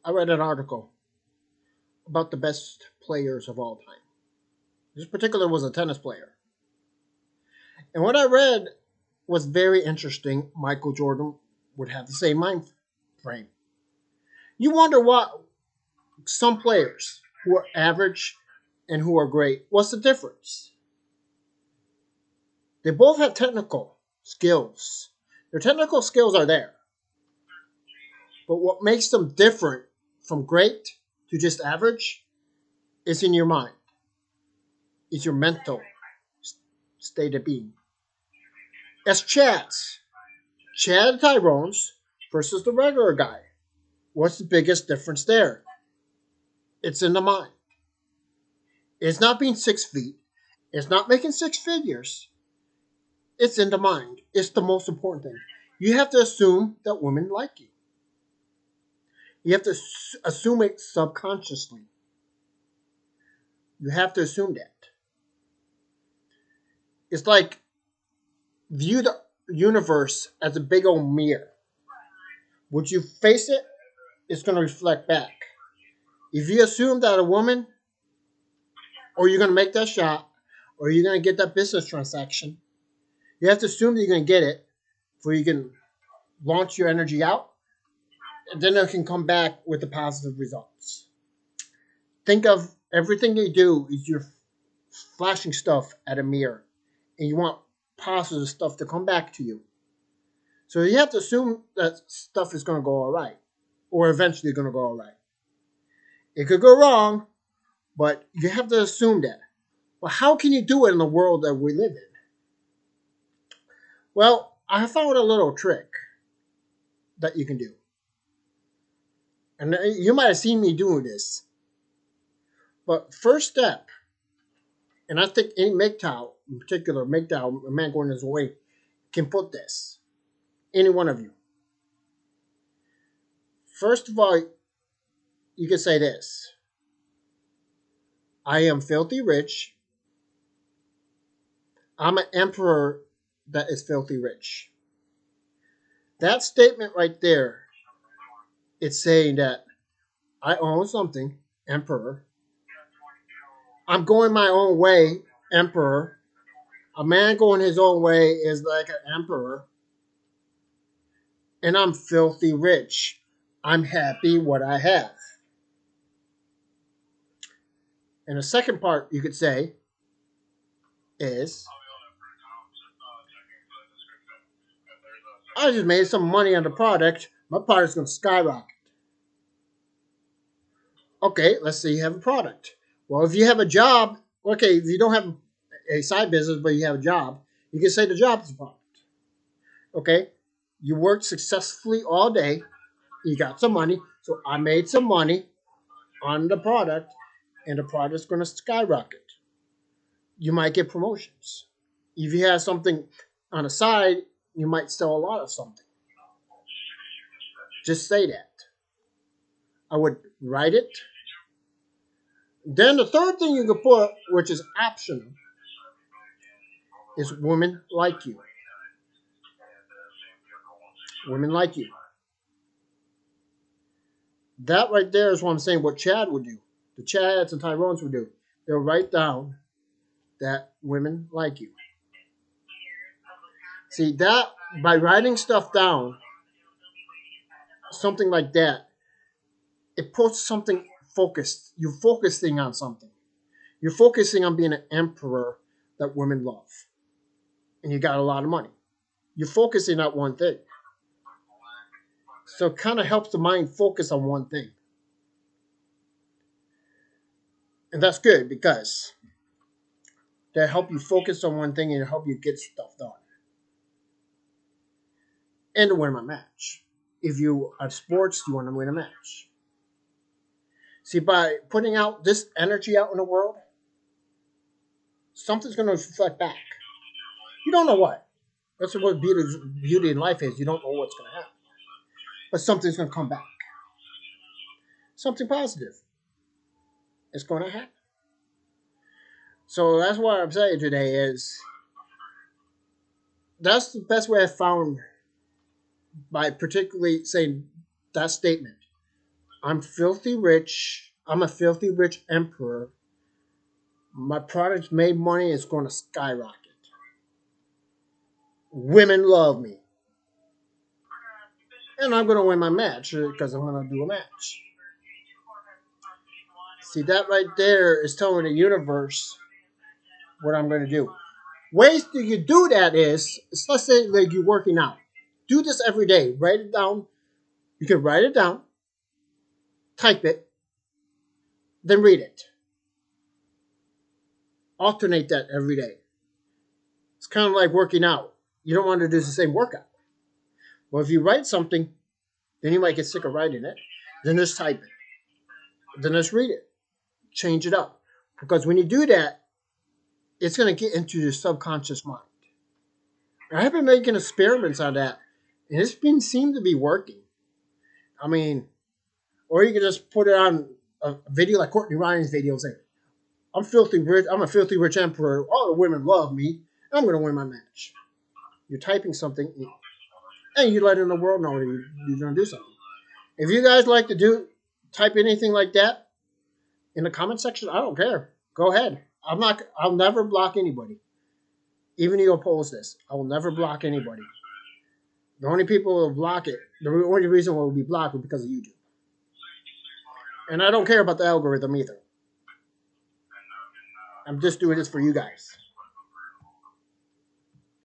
I read an article about the best players of all time. This particular was a tennis player. And what I read was very interesting. Michael Jordan would have the same mind frame. You wonder what some players who are average and who are great, what's the difference? They both have technical skills. Their technical skills are there. But what makes them different from great to just average is in your mind. It's your mental state of being. As Chad Tyrone's versus the regular guy. What's the biggest difference there? It's in the mind. It's not being 6 feet. It's not making six figures. It's in the mind. It's the most important thing. You have to assume that women like you. You have to assume it subconsciously. You have to assume that. It's like view the universe as a big old mirror. Would you face it? It's going to reflect back. If you assume that a woman, or you're going to make that shot, or you're going to get that business transaction, you have to assume that you're going to get it before you can launch your energy out, and then it can come back with the positive results. Think of everything you do is you're flashing stuff at a mirror, and you want positive stuff to come back to you. So you have to assume that stuff is going to go all right, or eventually going to go all right. It could go wrong, but you have to assume that. Well, how can you do it in the world that we live in? Well, I found a little trick that you can do. And you might have seen me doing this. But first step, and I think any Mgtow, in particular, Mgtow, a man going his way, can put this. Any one of you. First of all, you can say this. I am filthy rich. I'm an emperor that is filthy rich. That statement right there, it's saying that I own something, emperor. I'm going my own way, emperor. A man going his own way is like an emperor. And I'm filthy rich. I'm happy what I have. And the second part you could say is I just made some money on the product. My product's going to skyrocket. Okay, let's say you have a product. Well, if you have a job, okay, if you don't have a side business, but you have a job, you can say the job is a product. Okay, you worked successfully all day, you got some money, so I made some money on the product, and the product's going to skyrocket. You might get promotions. If you have something on the side, you might sell a lot of something. Just say that. I would write it. Then the third thing you could put, which is optional, is women like you. Women like you. That right there is what I'm saying what Chad would do. The Chads and Tyrones would do. They'll write down that women like you. See, that by writing stuff down, something like that, it puts something focused. You're focusing on something. You're focusing on being an emperor that women love. And you got a lot of money. You're focusing on one thing. So it kind of helps the mind focus on one thing. And that's good because that help you focus on one thing and help you get stuff done. And to win a match. If you are sports, you want to win a match. See, by putting out this energy out in the world, something's going to reflect back. You don't know what. That's what beauty in life is. You don't know what's going to happen. But something's going to come back. Something positive is going to happen. So that's what I'm saying today is that's the best way I found by particularly saying that statement. I'm filthy rich. I'm a filthy rich emperor. My products made money. It's going to skyrocket. Women love me. And I'm going to win my match because I'm going to do a match. See, that right there is telling the universe what I'm going to do. Ways that you do that is let's say like you're working out. Do this every day. Write it down. You can write it down, type it, then read it. Alternate that every day. It's kind of like working out. You don't want to do the same workout. Well, if you write something, then you might get sick of writing it. Then just type it. Then just read it. Change it up. Because when you do that, it's going to get into your subconscious mind. I have been making experiments on that, and it's been seemed to be working. I mean, or you can just put it on a video like Courtney Ryan's video saying, I'm filthy rich, I'm a filthy rich emperor, all the women love me, and I'm going to win my match. You're typing something, and you're letting the world know you're going to do something. If you guys like to type anything like that in the comment section, I don't care. Go ahead. I'll never block anybody. Even if you oppose this, I will never block anybody. The only people who will block it, the only reason why it will be blocked is because of YouTube. And I don't care about the algorithm either. I'm just doing this for you guys.